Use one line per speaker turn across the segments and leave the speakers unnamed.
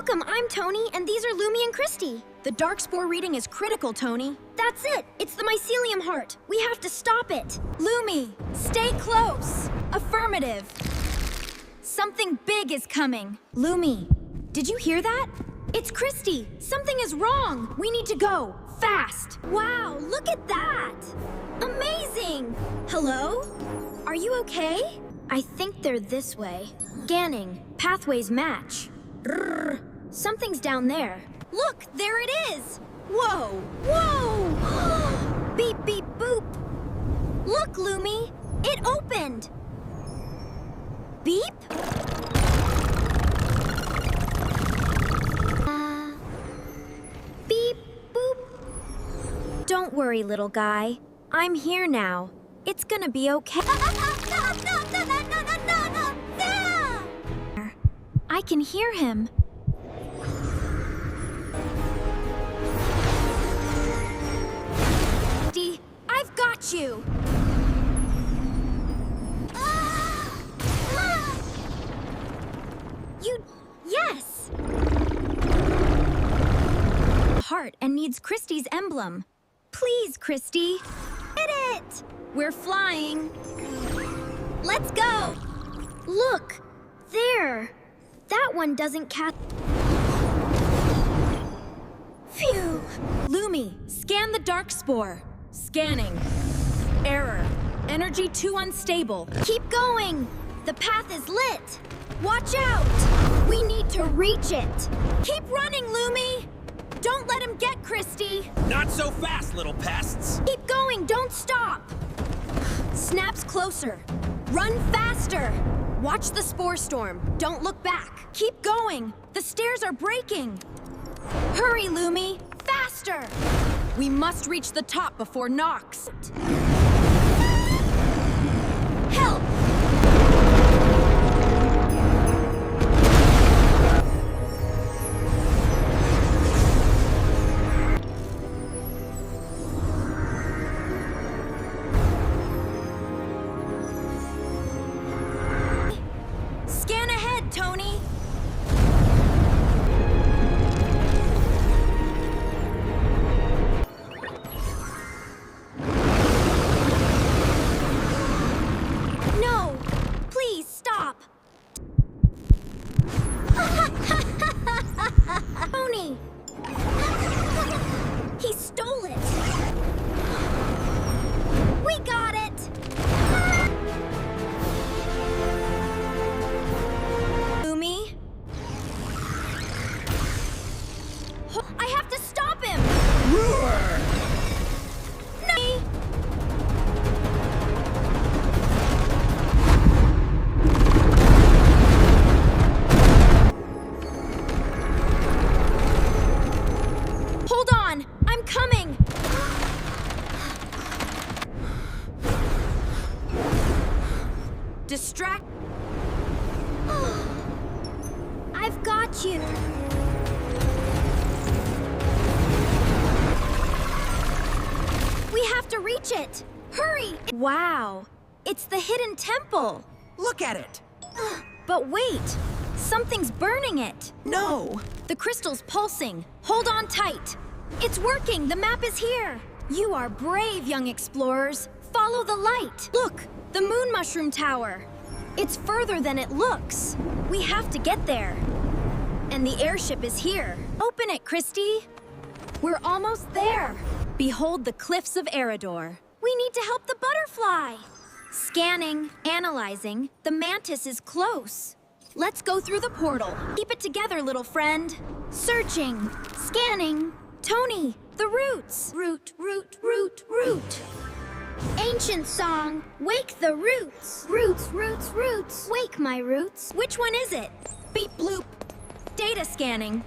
Welcome, I'm Tony, and these are Lumi and Christy. The dark spore reading is critical, Tony. That's it! It's the Mycelium Heart. We have to stop it. Lumi, stay close. Affirmative. Something big is coming. Lumi, did you hear that? It's Christy. Something is wrong. We need to go. Fast. Wow, look at that. Amazing. Hello? Are you okay? I think they're this way. Scanning. Pathways match. Brrr. Something's down there. Look, there it is. Whoa. Whoa. Beep, beep, boop. Look, Lumi. It opened. Beep? Beep, boop. Don't worry, little guy. I'm here now. It's gonna be okay. I can hear him. I've got you. Yes! Heart and needs Christy's emblem. Please, Christy. Hit it! We're flying. Let's go! Look, there. That one doesn't catch. Phew! Lumi, scan the dark spore. Scanning. Error. Energy too unstable. Keep going! The path is lit! Watch out! We need to reach it! Keep running, Lumi! Don't let him get Christy!
Not so fast, little pests!
Keep going, don't stop! Snaps closer. Run faster! Watch the spore storm. Don't look back. Keep going! The stairs are breaking! Hurry, Lumi! Faster! We must reach the top before Nox. Help! Scan ahead, Tony! No! Please, stop! Tony! He stole it! We got it! Lumi? I have to stop him!
Roar!
No! Hold on! I'm coming! Distract. I've got you. We have to reach it. Hurry! Wow, it's the hidden temple.
Look at it!
But wait, something's burning it.
No!
The crystal's pulsing. Hold on tight. It's working. The map is here. You are brave, young explorers. Follow the light. Look, the moon mushroom tower. It's further than it looks. We have to get there. And the airship is here. Open it, Christy. We're almost there. Behold the cliffs of Eridor. We need to help the butterfly. Scanning, analyzing. The mantis is close. Let's go through the portal. Keep it together, little friend. Searching, scanning. Tony, the roots. Root, root, root, root. Ancient song, wake the roots. Roots, roots, roots. Wake my roots. Which one is it? Beep bloop. Data scanning.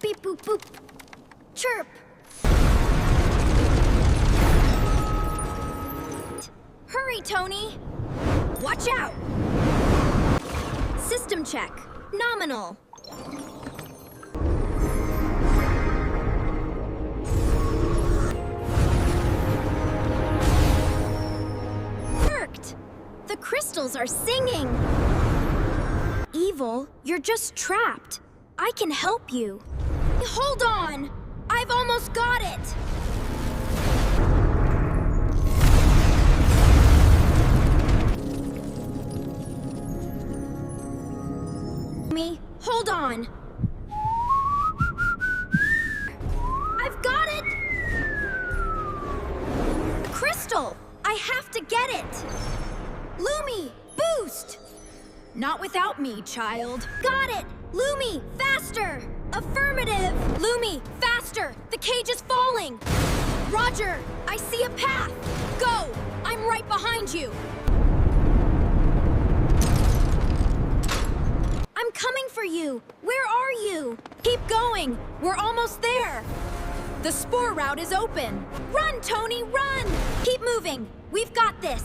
Beep boop boop. Chirp. Hurry, Tony. Watch out. System check. Nominal. Worked. The crystals are singing. Evil, you're just trapped. I can help you. Hold on! I've almost got it! Hold on! I've got it! Crystal! I have to get it! LUMI, boost! Not without me, child. Got it! LUMI, faster! Affirmative! LUMI, faster! The cage is falling! Roger, I see a path! Go! I'm right behind you! I'm coming for you! Where are you? Keep going! We're almost there! The spore route is open! Run, Tony, run! Keep moving! We've got this!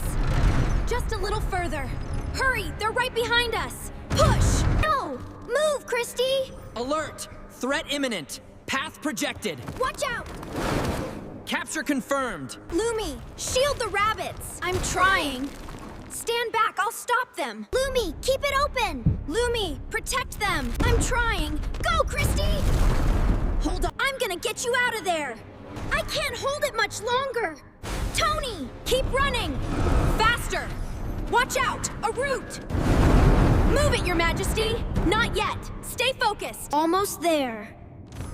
Just a little further. Hurry, they're right behind us! Push! No! Move, Christy!
Alert! Threat imminent. Path projected.
Watch out!
Capture confirmed.
LUMI, shield the rabbits! I'm trying. Stand back, I'll stop them. LUMI, keep it open! LUMI, protect them! I'm trying. Go, Christy! Hold on, I'm gonna get you out of there! I can't hold it much longer! Tony, keep running! Faster! Watch out! A root! Move it, Your Majesty! Not yet! Stay focused! Almost there.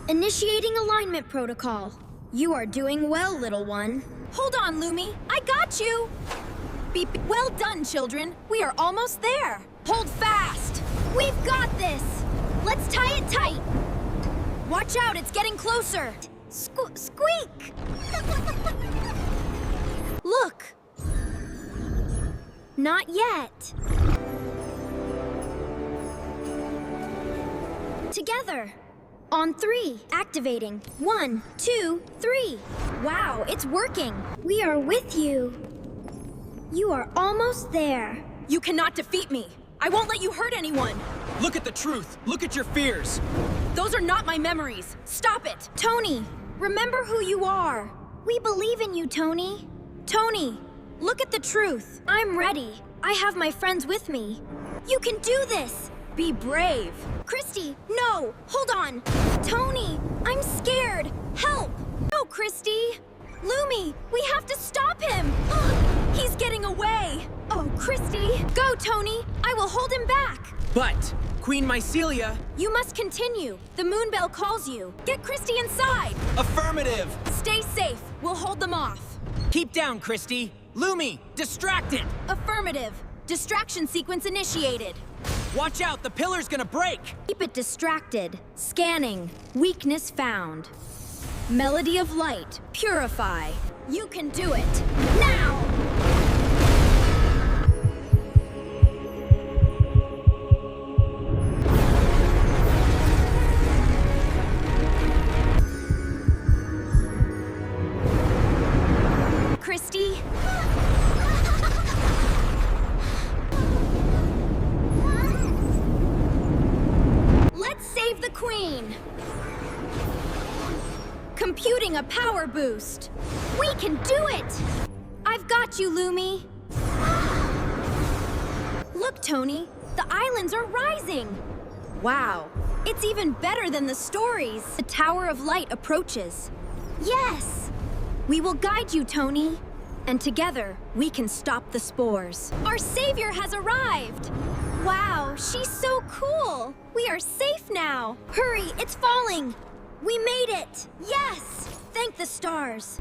Initiating alignment protocol. You are doing well, little one. Hold on, LUMI. I got you! Beep. Well done, children. We are almost there. Hold fast. We've got this. Let's tie it tight. Watch out, it's getting closer. Squeak! Look. Not yet. Together. On 3. Activating. 1, 2, 3. Wow, it's working. We are with you. You are almost there. You cannot defeat me. I won't let you hurt anyone.
Look at the truth. Look at your fears.
Those are not my memories. Stop it. Tony, remember who you are. We believe in you, Tony. Tony, look at the truth. I'm ready. I have my friends with me. You can do this. Be brave. Christy, no. Hold on. Tony, I'm scared. Help. No, Christy. LUMI, we have to stop him. He's getting away. Oh, Christy. Go, Tony. I will hold him back.
But, Queen Mycelia...
You must continue. The moon bell calls you. Get Christy inside.
Affirmative.
Stay safe. We'll hold them off.
Keep down, Christy. LUMI, distracted.
Affirmative. Distraction sequence initiated.
Watch out, the pillar's gonna break.
Keep it distracted. Scanning. Weakness found. Melody of light. Purify. You can do it. Now! Christy? Let's save the Queen! Computing a power boost. We can do it! I've got you, LUMI. Look, Tony, the islands are rising. Wow, it's even better than the stories. The Tower of Light approaches. Yes! We will guide you, Tony. And together, we can stop the spores. Our savior has arrived! Wow, she's so cool! We are safe now! Hurry, it's falling! We made it! Yes! Thank the stars!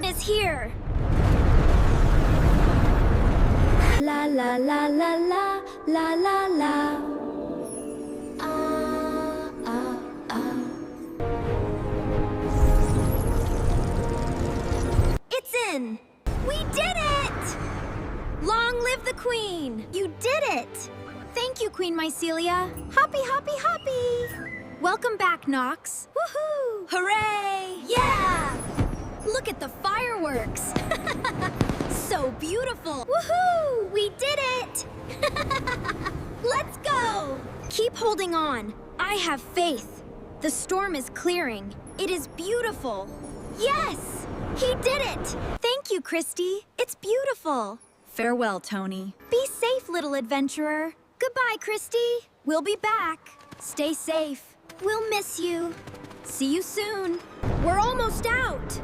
Is here! La la la la la la la la. It's in! We did it! Long live the queen! You did it! Thank you, Queen Mycelia. Hoppy, hoppy, hoppy! Welcome back, Nox. Woohoo! Hooray! Yeah! Look at the fireworks! So beautiful! Woohoo! We did it! Let's go! Keep holding on. I have faith. The storm is clearing. It is beautiful. Yes! He did it! Thank you, Christy. It's beautiful. Farewell, Tony. Be safe, little adventurer. Goodbye, Christy. We'll be back. Stay safe. We'll miss you. See you soon. We're almost out.